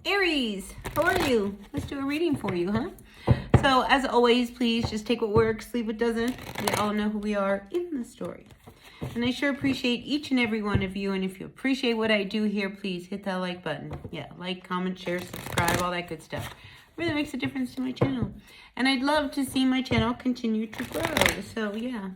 Aries, how are you? Let's do a reading for you, huh? So, as always, please just take what works, leave what doesn't. We all know who we are in the story. And I sure appreciate each and every one of you. And if you appreciate what I do here, please hit that like button. Yeah, like, comment, share, subscribe, all that good stuff. It really makes a difference to my channel. And I'd love to see my channel continue to grow. So, yeah,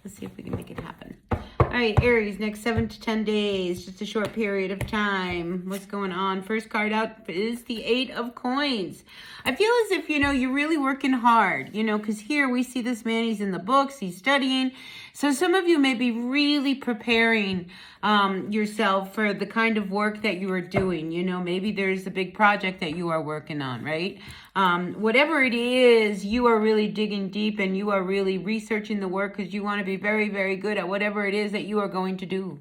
let's see if we can make it happen. All right, Aries, next 7 to 10 days, just a short period of time. What's going on? First card out is the 8 of Coins. I feel as if, you're really working hard, because here we see this man, he's in the books, he's studying. So some of you may be really preparing yourself for the kind of work that you are doing. Maybe there's a big project that you are working on, right? Whatever it is, you are really digging deep and you are really researching the work because you want to be very, very good at whatever it is that you are going to do.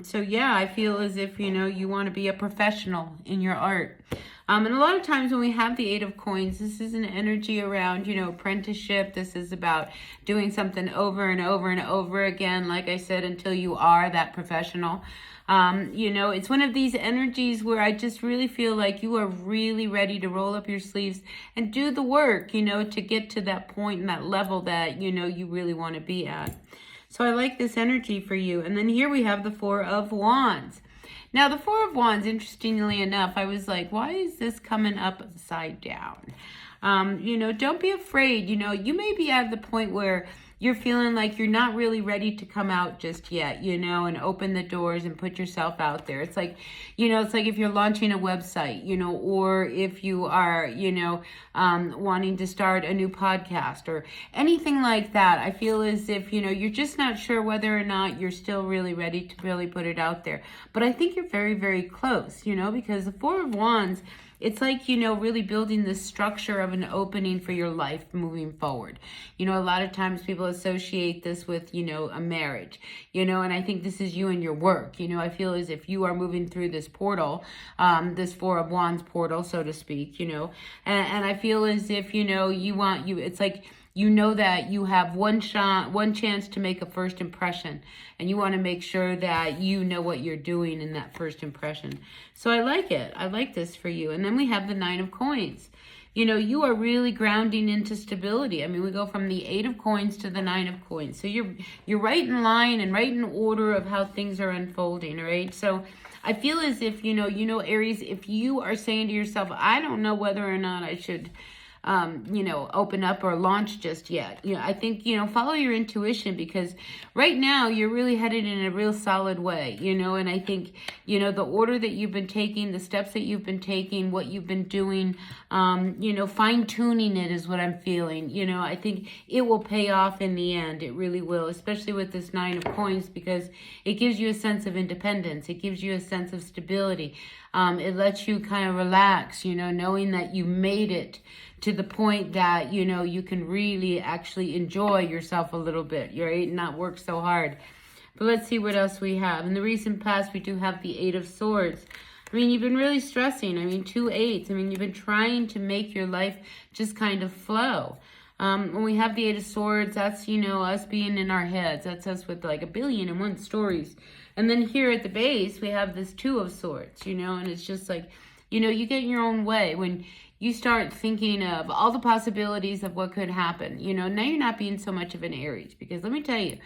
So yeah, I feel as if, you want to be a professional in your art. And a lot of times when we have the 8 of Coins, this is an energy around, apprenticeship. This is about doing something over and over and over again, like I said, until you are that professional. It's one of these energies where I just really feel like you are really ready to roll up your sleeves and do the work, to get to that point and that level that, you really want to be at. So I like this energy for you. And then here we have the 4 of Wands. Now, the 4 of Wands, interestingly enough, I was like, why is this coming up upside down? Don't be afraid. You may be at the point where you're feeling like you're not really ready to come out just yet, and open the doors and put yourself out there. It's like, it's like if you're launching a website, or if you are, wanting to start a new podcast or anything like that. I feel as if, you're just not sure whether or not you're still really ready to really put it out there. But I think you're very, very close, because the 4 of Wands, it's like, really building the structure of an opening for your life moving forward. A lot of times people associate this with, a marriage, and I think this is you and your work. I feel as if you are moving through this portal, this 4 of Wands portal, so to speak, and I feel as if, it's like, that you have one chance to make a first impression, and you want to make sure that you know what you're doing in that first impression. So I like it. I like this for you. And then we have the 9 of Coins. You are really grounding into stability. I mean, we go from the 8 of Coins to the 9 of Coins. So you're right in line and right in order of how things are unfolding, right? So I feel as if, Aries, if you are saying to yourself, I don't know whether or not I should open up or launch just yet. I think, follow your intuition, because right now you're really headed in a real solid way, and I think, the order that you've been taking, the steps that you've been taking, what you've been doing, fine tuning it is what I'm feeling. I think it will pay off in the end. It really will, especially with this 9 of Coins, because it gives you a sense of independence. It gives you a sense of stability. It lets you kind of relax, knowing that you made it to the point that, you can really actually enjoy yourself a little bit, right? And not work so hard. But let's see what else we have. In the recent past, we do have the 8 of Swords. I mean, you've been really stressing. I mean, 2 8s. I mean, you've been trying to make your life just kind of flow. When we have the 8 of Swords, that's, us being in our heads. That's us with like 1,000,000,001 stories. And then here at the base, we have this 2 of Swords, and it's just like, you get in your own way when you start thinking of all the possibilities of what could happen. Now you're not being so much of an Aries, because let me tell you,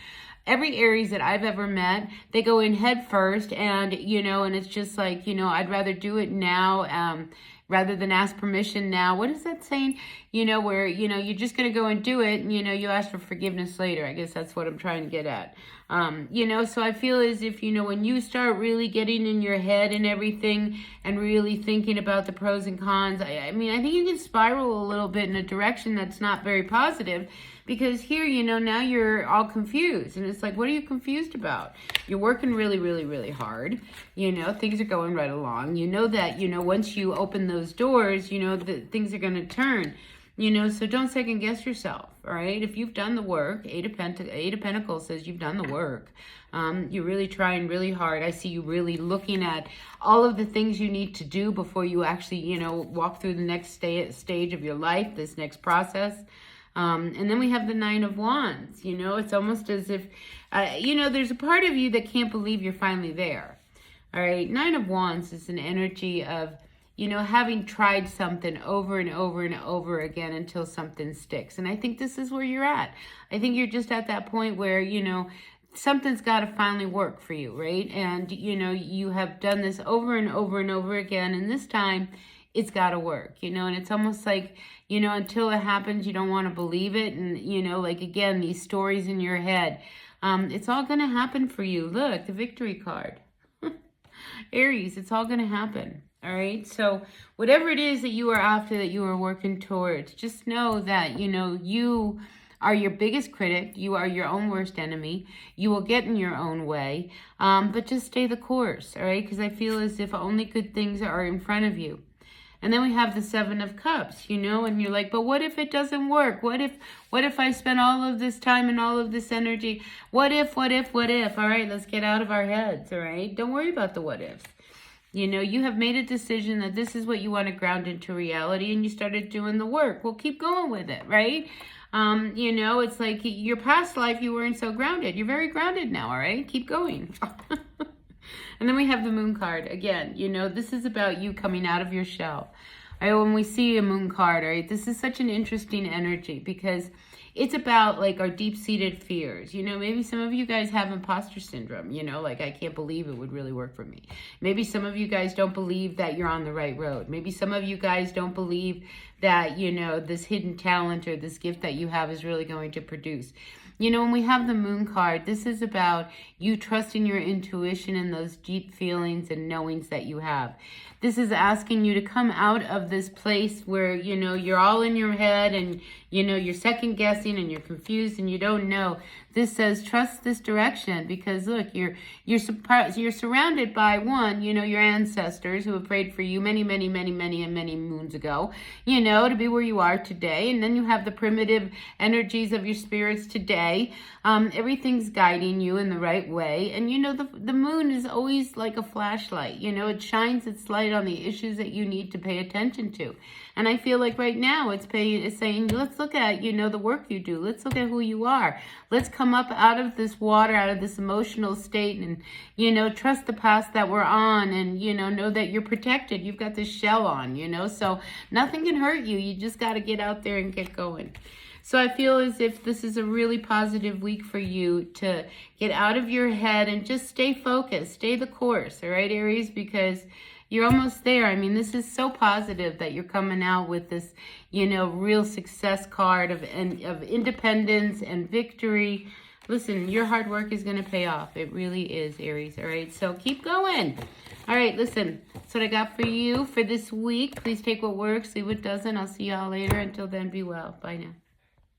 every Aries that I've ever met, they go in head first, and, and it's just like, I'd rather do it now, rather than ask permission now. What is that saying? Where, you're just going to go and do it, and, you ask for forgiveness later. I guess that's what I'm trying to get at. So I feel as if, when you start really getting in your head and everything and really thinking about the pros and cons, I think you can spiral a little bit in a direction that's not very positive, because here, now you're all confused, and it's like, what are you confused about? You're working really, really, really hard. Things are going right along. That, once you open those doors, that things are going to turn. So don't second guess yourself, all right? If you've done the work, Eight of Pentacles says you've done the work. You're really trying really hard. I see you really looking at all of the things you need to do before you actually, walk through the next stage of your life, this next process. And then we have the 9 of Wands. It's almost as if, there's a part of you that can't believe you're finally there. All right, 9 of Wands is an energy of, you know, having tried something over and over and over again until something sticks. And I think this is where you're at. I think you're just at that point where, you know, something's got to finally work for you, right? And, you know, you have done this over and over and over again. And this time it's got to work, you know, and it's almost like, you know, until it happens, you don't want to believe it. And, you know, like, again, these stories in your head, it's all going to happen for you. Look, the victory card. Aries, it's all going to happen. All right. So whatever it is that you are after, that you are working towards, just know that, you know, you are your biggest critic. You are your own worst enemy. You will get in your own way. But just stay the course. All right. Because I feel as if only good things are in front of you. And then we have the Seven of Cups, you know, and you're like, but what if it doesn't work? What if I spend all of this time and all of this energy? What if? All right, let's get out of our heads, all right? Don't worry about the what ifs. You know, you have made a decision that this is what you want to ground into reality, and you started doing the work. Well, keep going with it, right? You know, it's like your past life, you weren't so grounded. You're very grounded now, all right? Keep going. And then we have the Moon card. Again, you know, this is about you coming out of your shell. All right, when we see a Moon card, all right, this is such an interesting energy because it's about like our deep-seated fears. You know, maybe some of you guys have imposter syndrome, you know, like I can't believe it would really work for me. Maybe some of you guys don't believe that you're on the right road. Maybe some of you guys don't believe that, you know, this hidden talent or this gift that you have is really going to produce. You know, when we have the Moon card, this is about you trusting your intuition and those deep feelings and knowings that you have. This is asking you to come out of this place where, you know, you're all in your head and, you know, you're second guessing and you're confused and you don't know. This says trust this direction because look, you're surrounded by one, you know, your ancestors who have prayed for you many moons ago, you know, to be where you are today. And then you have the primitive energies of your spirits today. Everything's guiding you in the right way. And, you know, the moon is always like a flashlight. You know, it shines its light on the issues that you need to pay attention to. And I feel like right now it's saying, let's look at, you know, the work you do. Let's look at who you are. Let's come up out of this water, out of this emotional state and, you know, trust the path that we're on and, you know that you're protected. You've got this shell on, you know, so nothing can hurt you. You just got to get out there and get going. So I feel as if this is a really positive week for you to get out of your head and just stay focused, stay the course, all right, Aries, because you're almost there. I mean, this is so positive that you're coming out with this, you know, real success card of independence and victory. Listen, your hard work is going to pay off. It really is, Aries, all right? So keep going. All right, listen, that's what I got for you for this week. Please take what works, leave what doesn't. I'll see y'all later. Until then, be well. Bye now.